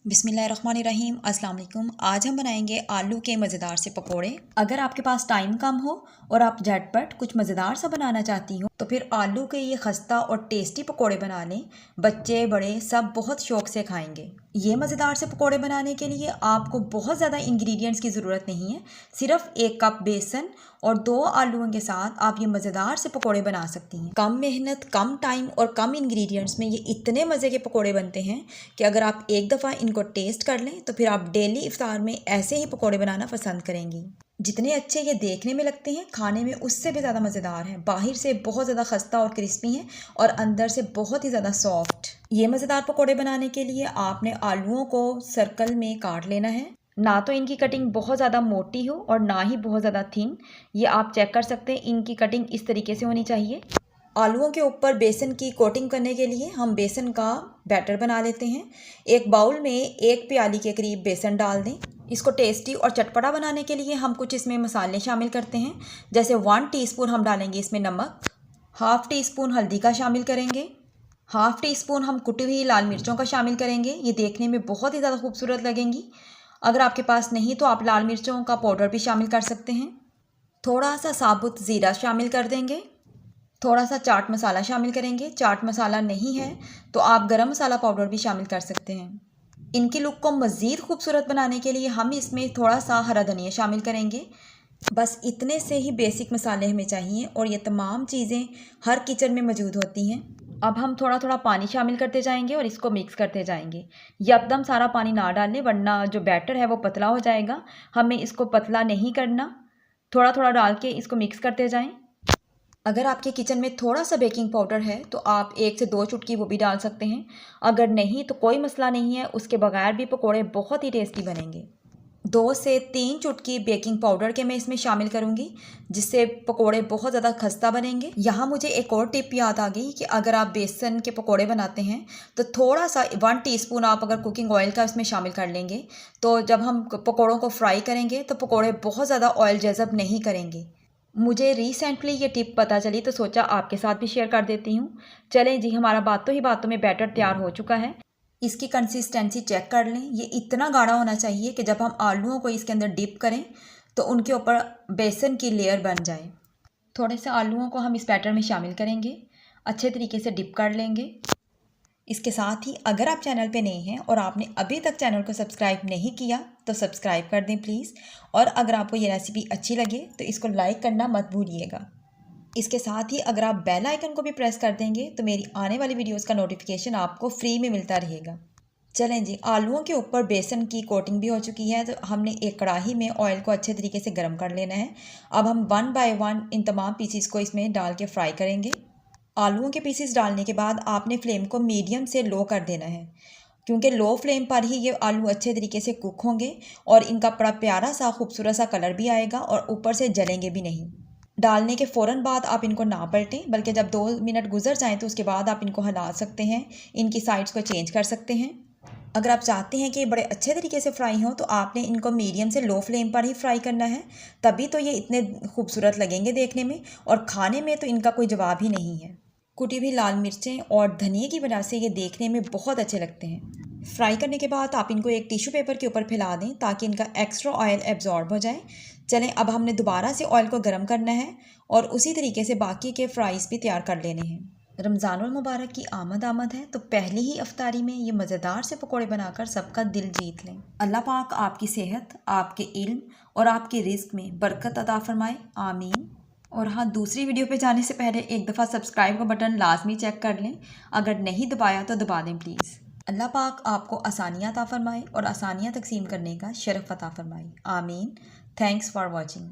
बिस्मिल्लाहिर्रहमानिर्रहीम। अस्सलाम वालेकुम। आज हम बनाएंगे आलू के मज़ेदार से पकोड़े। अगर आपके पास टाइम कम हो और आप झटपट कुछ मज़ेदार सा बनाना चाहती हो तो फिर आलू के ये खस्ता और टेस्टी पकोड़े बना लें। बच्चे बड़े सब बहुत शौक से खाएंगे। ये मज़ेदार से पकोड़े बनाने के लिए आपको बहुत ज़्यादा इंग्रेडिएंट्स की ज़रूरत नहीं है। सिर्फ 1 कप बेसन और 2 आलूओं के साथ आप ये मज़ेदार से पकोड़े बना सकती हैं। कम मेहनत, कम टाइम और कम इंग्रेडिएंट्स में ये इतने मज़े के पकोड़े बनते हैं कि अगर आप एक दफ़ा इनको टेस्ट कर लें तो फिर आप डेली इफ्तार में ऐसे ही पकोड़े बनाना पसंद करेंगी। जितने अच्छे ये देखने में लगते हैं, खाने में उससे भी ज़्यादा मज़ेदार हैं। बाहर से बहुत ज़्यादा खस्ता और क्रिस्पी हैं और अंदर से बहुत ही ज़्यादा सॉफ्ट। ये मज़ेदार पकोड़े बनाने के लिए आपने आलूओं को सर्कल में काट लेना है। ना तो इनकी कटिंग बहुत ज़्यादा मोटी हो और ना ही बहुत ज़्यादा थिन। ये आप चेक कर सकते हैं, इनकी कटिंग इस तरीके से होनी चाहिए। आलूओं के ऊपर बेसन की कोटिंग करने के लिए हम बेसन का बैटर बना लेते हैं। एक बाउल में 1 प्याली के करीब बेसन डाल दें। इसको टेस्टी और चटपटा बनाने के लिए हम कुछ इसमें मसाले शामिल करते हैं। जैसे 1 टीस्पून हम डालेंगे इसमें नमक, ½ टीस्पून हल्दी का शामिल करेंगे, ½ टीस्पून हम कुटी हुई लाल मिर्चों का शामिल करेंगे। ये देखने में बहुत ही ज़्यादा खूबसूरत लगेंगी। अगर आपके पास नहीं तो आप लाल मिर्चों का पाउडर भी शामिल कर सकते हैं। थोड़ा सा साबुत ज़ीरा शामिल कर देंगे। थोड़ा सा चाट मसाला शामिल करेंगे। चाट मसाला नहीं है तो आप गरम मसाला पाउडर भी शामिल कर सकते हैं। इनकी लुक को मज़ीद खूबसूरत बनाने के लिए हम इसमें थोड़ा सा हरा धनिया शामिल करेंगे। बस इतने से ही बेसिक मसाले हमें चाहिए और ये तमाम चीज़ें हर किचन में मौजूद होती हैं। अब हम थोड़ा थोड़ा पानी शामिल करते जाएंगे और इसको मिक्स करते जाएंगे। यकदम सारा पानी ना डालें वरना जो बैटर है वो पतला हो जाएगा। हमें इसको पतला नहीं करना, थोड़ा थोड़ा डाल के इसको मिक्स करते जाएं। अगर आपके किचन में थोड़ा सा बेकिंग पाउडर है तो आप 1 से 2 चुटकी वो भी डाल सकते हैं। अगर नहीं तो कोई मसला नहीं है, उसके बगैर भी पकोड़े बहुत ही टेस्टी बनेंगे। 2 से 3 चुटकी बेकिंग पाउडर के मैं इसमें शामिल करूंगी, जिससे पकोड़े बहुत ज़्यादा खस्ता बनेंगे। यहाँ मुझे एक और टिप याद आ गई कि अगर आप बेसन के पकोड़े बनाते हैं तो थोड़ा सा 1 टीस्पून आप अगर कुकिंग ऑयल का इसमें शामिल कर लेंगे तो जब हम पकोड़ों को फ्राई करेंगे तो पकोड़े बहुत ज़्यादा ऑयल जज़ब नहीं करेंगे। मुझे रिसेंटली ये टिप पता चली तो सोचा आपके साथ भी शेयर कर देती हूँ। चलें जी, हमारा बातों ही बातों में बैटर तैयार हो चुका है। इसकी कंसिस्टेंसी चेक कर लें। ये इतना गाढ़ा होना चाहिए कि जब हम आलूओं को इसके अंदर डिप करें तो उनके ऊपर बेसन की लेयर बन जाए। थोड़े से आलूओं को हम इस बैटर में शामिल करेंगे, अच्छे तरीके से डिप कर लेंगे। इसके साथ ही अगर आप चैनल पे नए हैं और आपने अभी तक चैनल को सब्सक्राइब नहीं किया तो सब्सक्राइब कर दें प्लीज़। और अगर आपको ये रेसिपी अच्छी लगे तो इसको लाइक करना मत भूलिएगा। इसके साथ ही अगर आप बेल आइकन को भी प्रेस कर देंगे तो मेरी आने वाली वीडियोस का नोटिफिकेशन आपको फ्री में मिलता रहेगा। चलें जी, आलूओं के ऊपर बेसन की कोटिंग भी हो चुकी है तो हमने एक कढ़ाई में ऑयल को अच्छे तरीके से गर्म कर लेना है। अब हम 1 बाय 1 इन तमाम पीसीस को इसमें डाल के फ्राई करेंगे। आलूओं के पीसेस डालने के बाद आपने फ्लेम को मीडियम से लो कर देना है, क्योंकि लो फ्लेम पर ही ये आलू अच्छे तरीके से कुक होंगे और इनका बड़ा प्यारा सा खूबसूरत सा कलर भी आएगा और ऊपर से जलेंगे भी नहीं। डालने के फ़ौरन बाद आप इनको ना पलटें, बल्कि जब 2 मिनट गुजर जाएँ तो उसके बाद आप इनको हिला सकते हैं, इनकी साइड्स को चेंज कर सकते हैं। अगर आप चाहते हैं कि बड़े अच्छे तरीके से फ्राई हों तो आपने इनको मीडियम से लो फ्लेम पर ही फ्राई करना है, तभी तो ये इतने खूबसूरत लगेंगे देखने में और खाने में तो इनका कोई जवाब ही नहीं है। कुटी हुई लाल मिर्चें और धनिए की वजह से ये देखने में बहुत अच्छे लगते हैं। फ्राई करने के बाद आप इनको एक टिश्यू पेपर के ऊपर फैला दें ताकि इनका एक्स्ट्रा ऑयल एब्जॉर्ब हो जाए। चलें, अब हमने दोबारा से ऑयल को गर्म करना है और उसी तरीके से बाकी के फ्राइज़ भी तैयार कर लेने हैं। रमज़ानुल मुबारक की आमद है तो पहली ही अफ्तारी में ये मज़ेदार से पकोड़े बनाकर सबका दिल जीत लें। अल्लाह पाक आपकी सेहत, आपके इल्म और आपके रिज़्क में बरकत अता फरमाए, आमीन। और हाँ, दूसरी वीडियो पे जाने से पहले एक दफ़ा सब्सक्राइब का बटन लाजमी चेक कर लें। अगर नहीं दबाया तो दबा दें प्लीज़। अल्लाह पाक आपको आसानियाँ अता फरमाए और आसानियाँ तकसीम करने का शरफ अता फरमाए, आमीन। Thanks for watching.